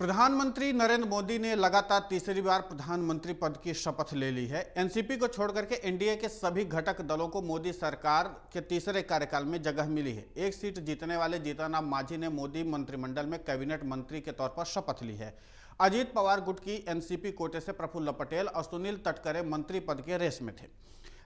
प्रधानमंत्री नरेंद्र मोदी ने लगातार तीसरी बार प्रधानमंत्री पद की शपथ ले ली है। एनसीपी को छोड़कर के एनडीए के सभी घटक दलों को मोदी सरकार के तीसरे कार्यकाल में जगह मिली है। एक सीट जीतने वाले जीतन राम मांझी ने मोदी मंत्रिमंडल में कैबिनेट मंत्री के तौर पर शपथ ली है। अजीत पवार गुट की एनसीपी कोटे से प्रफुल्ल पटेल और सुनील तटकरे मंत्री पद के रेस में थे,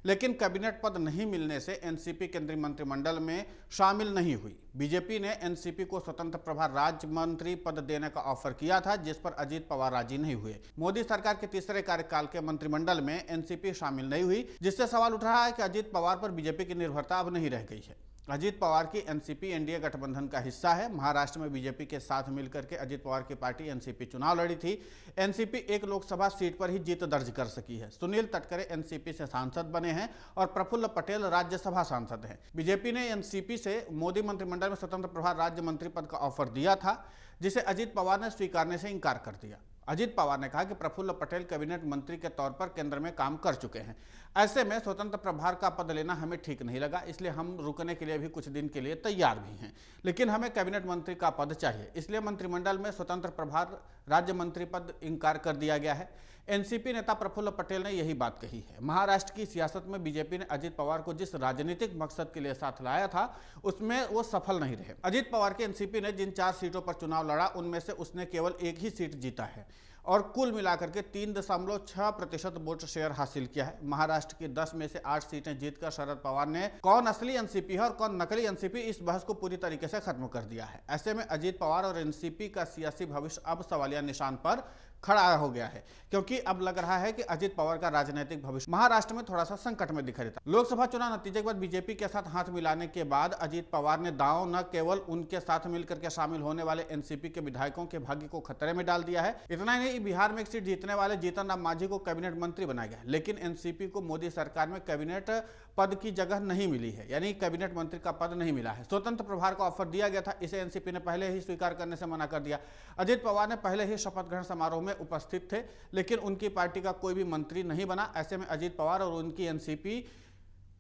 लेकिन कैबिनेट पद नहीं मिलने से एनसीपी केंद्रीय मंत्रिमंडल में शामिल नहीं हुई। बीजेपी ने एनसीपी को स्वतंत्र प्रभार राज्य मंत्री पद देने का ऑफर किया था, जिस पर अजीत पवार राजी नहीं हुए। मोदी सरकार के तीसरे कार्यकाल के मंत्रिमंडल में एनसीपी शामिल नहीं हुई, जिससे सवाल उठ रहा है कि अजीत पवार पर बीजेपी की निर्भरता अब नहीं रह गई है। अजीत पवार की एनसीपी एनडीए गठबंधन का हिस्सा है। महाराष्ट्र में बीजेपी के साथ मिलकर के अजीत पवार की पार्टी एनसीपी चुनाव लड़ी थी। एनसीपी एक लोकसभा सीट पर ही जीत दर्ज कर सकी है। सुनील तटकरे एनसीपी से सांसद बने हैं और प्रफुल्ल पटेल राज्यसभा सांसद हैं। बीजेपी ने एनसीपी से मोदी मंत्रिमंडल में स्वतंत्र प्रभार राज्य मंत्री पद का ऑफर दिया था, जिसे अजीत पवार ने स्वीकारने से इनकार कर दिया। अजीत पवार ने कहा कि प्रफुल्ल पटेल कैबिनेट मंत्री के तौर पर केंद्र में काम कर चुके हैं। ऐसे में स्वतंत्र प्रभार का पद लेना हमें ठीक नहीं लगा, इसलिए हम रुकने के लिए भी कुछ दिन के लिए तैयार भी हैं, लेकिन हमें कैबिनेट मंत्री का पद चाहिए। इसलिए मंत्रिमंडल में स्वतंत्र प्रभार राज्य मंत्री पद इनकार कर दिया गया है। एनसीपी नेता प्रफुल्ल पटेल ने यही बात कही है। महाराष्ट्र की सियासत में बीजेपी ने अजीत पवार को जिस राजनीतिक मकसद के लिए साथ लाया था, उसमें वो सफल नहीं रहे। अजीत पवार की एनसीपी ने जिन 4 सीटों पर चुनाव लड़ा, उनमें से उसने केवल एक ही सीट जीता है और कुल मिलाकर के 3.6% वोट शेयर हासिल किया है। महाराष्ट्र की 10 में से 8 सीटें जीतकर शरद पवार ने कौन असली एनसीपी है और कौन नकली एनसीपी, इस बहस को पूरी तरीके से खत्म कर दिया है। ऐसे में अजीत पवार और एनसीपी का सियासी भविष्य अब सवालिया निशान पर खड़ा हो गया है, क्योंकि अब लग रहा है कि अजीत पवार का राजनीतिक भविष्य महाराष्ट्र में थोड़ा सा संकट में दिखाई देता। लोकसभा चुनाव नतीजे के बाद बीजेपी के साथ हाथ मिलाने के बाद अजीत पवार ने दांव न केवल उनके साथ मिलकर के शामिल होने वाले एनसीपी के विधायकों के भाग्य को खतरे में डाल दिया है। इतना ही नहीं, बिहार में एक सीट जीतने वाले जीतन राम मांझी को कैबिनेट मंत्री बनाया गया, लेकिन एनसीपी को मोदी सरकार में कैबिनेट पद की जगह नहीं मिली है, यानी कैबिनेट मंत्री का पद नहीं मिला है। स्वतंत्र प्रभार का ऑफर दिया गया था, इसे एनसीपी ने पहले ही स्वीकार करने से मना कर दिया। अजीत पवार ने पहले ही शपथ ग्रहण समारोह में उपस्थित थे, लेकिन उनकी पार्टी का कोई भी मंत्री नहीं बना। ऐसे में अजीत पवार और उनकी एनसीपी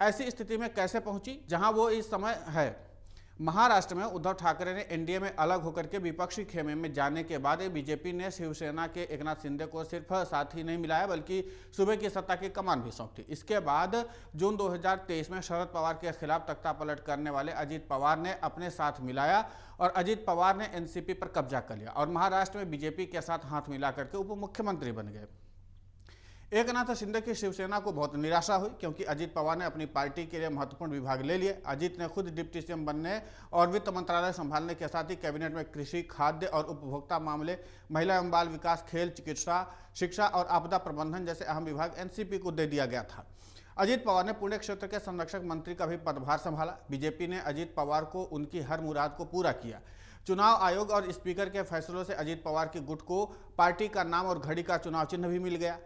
ऐसी स्थिति में कैसे पहुंची जहां वो इस समय है। महाराष्ट्र में उद्धव ठाकरे ने एनडीए में अलग होकर के विपक्षी खेमे में जाने के बाद बीजेपी ने शिवसेना के एकनाथ शिंदे को सिर्फ साथ ही नहीं मिलाया, बल्कि सूबे की सत्ता की कमान भी सौंपी। इसके बाद जून 2023 में शरद पवार के खिलाफ तख्तापलट करने वाले अजीत पवार ने अपने साथ मिलाया और अजीत पवार ने एनसीपी पर कब्जा कर लिया और महाराष्ट्र में बीजेपी के साथ हाथ मिला करके उप मुख्यमंत्री बन गए। एकनाथ शिंदे की शिवसेना को बहुत निराशा हुई, क्योंकि अजीत पवार ने अपनी पार्टी के लिए महत्वपूर्ण विभाग ले लिए। अजीत ने खुद डिप्टी सीएम बनने और वित्त मंत्रालय संभालने के साथ ही कैबिनेट में कृषि, खाद्य और उपभोक्ता मामले, महिला एवं बाल विकास, खेल, चिकित्सा, शिक्षा और आपदा प्रबंधन जैसे अहम विभाग एनसीपी को दे दिया गया था। अजीत पवार ने पुणे क्षेत्र के संरक्षक मंत्री का भी पदभार संभाला। बीजेपी ने अजीत पवार को उनकी हर मुराद को पूरा किया। चुनाव आयोग और स्पीकर के फैसलों से अजीत पवार की गुट को पार्टी का नाम और घड़ी का चुनाव चिन्ह भी मिल गया।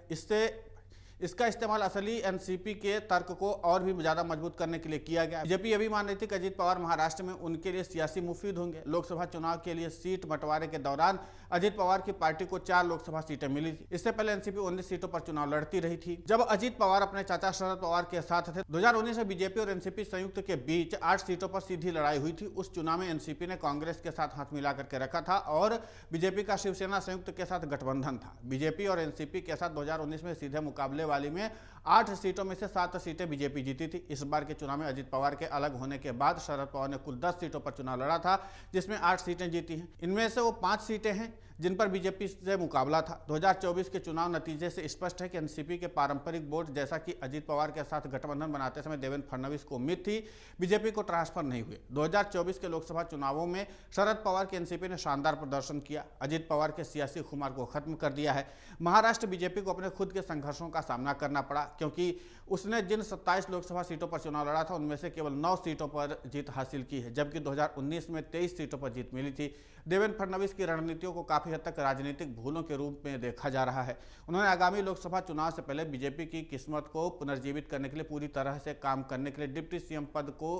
इसका इस्तेमाल असली एनसीपी के तर्क को और भी ज्यादा मजबूत करने के लिए किया गया। बीजेपी अभी मान रही थी कि अजीत पवार महाराष्ट्र में उनके लिए सियासी मुफीद होंगे। लोकसभा चुनाव के लिए सीट बंटवारे के दौरान अजीत पवार की पार्टी को 4 लोकसभा सीटें मिली थी। इससे पहले एनसीपी 19 सीटों पर चुनाव लड़ती रही थी। जब अजीत पवार अपने चाचा शरद पवार के साथ थे, 2019 में बीजेपी और एनसीपी संयुक्त के बीच 8 सीटों पर सीधी लड़ाई हुई थी। उस चुनाव में एनसीपी ने कांग्रेस के साथ हाथ मिला करके रखा था और बीजेपी का शिवसेना संयुक्त के साथ गठबंधन था। बीजेपी और एनसीपी के साथ 2019 में सीधे मुकाबले वाली में 8 सीटों में से 7 सीटें बीजेपी जीती थी। इस बार के चुनाव में अजीत पवार के अलग होने के बाद शरद पवार ने कुल 10 सीटों पर चुनाव लड़ा था, जिसमें 8 सीटें जीती हैं। इनमें से वो 5 सीटें हैं जिन पर बीजेपी से मुकाबला था। 2024 के चुनाव नतीजे से स्पष्ट है कि एनसीपी के पारंपरिक वोट, जैसा कि अजीत पवार के साथ गठबंधन बनाते समय देवेंद्र फडणवीस को उम्मीद थी, बीजेपी को ट्रांसफर नहीं हुए। 2024 के लोकसभा चुनावों में शरद पवार की एनसीपी ने शानदार प्रदर्शन किया। अजीत पवार के सियासी खुमार को खत्म कर दिया है। महाराष्ट्र बीजेपी को अपने खुद के संघर्षों का सामना करना पड़ा, क्योंकि उसने जिन 27 लोकसभा सीटों पर चुनाव लड़ा था, उनमें से केवल 9 सीटों पर जीत हासिल की है, जबकि 2019 में 23 सीटों पर जीत मिली थी। देवेंद्र फडणवीस की रणनीतियों को काफी हद तक राजनीतिक भूलों के रूप में देखा जा रहा है। उन्होंने आगामी लोकसभा चुनाव से पहले बीजेपी की किस्मत को पुनर्जीवित करने के लिए पूरी तरह से काम करने के लिए डिप्टी सीएम पद को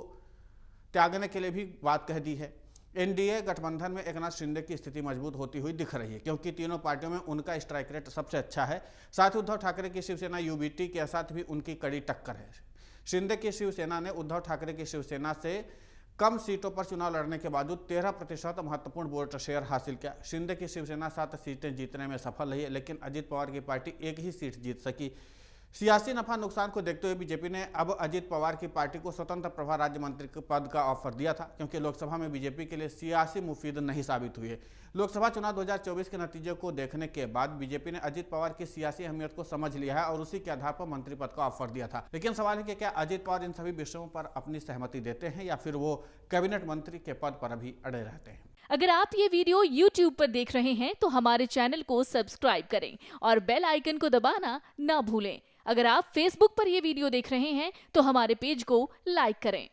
त्यागने के लिए भी बात कह दी है। एनडीए गठबंधन में एकनाथ शिंदे की स्थिति मजबूत होती हुई दिख रही है, क्योंकि तीनों पार्टियों में उनका स्ट्राइक रेट सबसे अच्छा है। साथ ही उद्धव ठाकरे की शिवसेना यूबीटी के साथ भी उनकी कड़ी टक्कर है। शिंदे की शिवसेना ने उद्धव ठाकरे की शिवसेना से कम सीटों पर चुनाव लड़ने के बावजूद 13% महत्वपूर्ण वोट शेयर हासिल किया। शिंदे की शिवसेना 7 सीटें जीतने में सफल रही है, लेकिन अजित पवार की पार्टी एक ही सीट जीत सकी। सियासी नफा नुकसान को देखते हुए बीजेपी ने अब अजित पवार की पार्टी को स्वतंत्र प्रभार राज्य मंत्री के पद का ऑफर दिया था, क्योंकि लोकसभा में बीजेपी के लिए सियासी मुफीद नहीं साबित हुई है। लोकसभा चुनाव 2024 के नतीजों को देखने के बाद बीजेपी ने अजित पवार की सियासी अहमियत को समझ लिया है और उसी के आधार पर मंत्री पद का ऑफर दिया था। लेकिन सवाल है कि क्या अजित पवार इन सभी विषयों पर अपनी सहमति देते हैं या फिर वो कैबिनेट मंत्री के पद पर अभी अड़े रहते हैं। अगर आप ये वीडियो YouTube पर देख रहे हैं तो हमारे चैनल को सब्सक्राइब करें और बेल आइकन को दबाना ना भूलें। अगर आप Facebook पर ये वीडियो देख रहे हैं तो हमारे पेज को लाइक करें।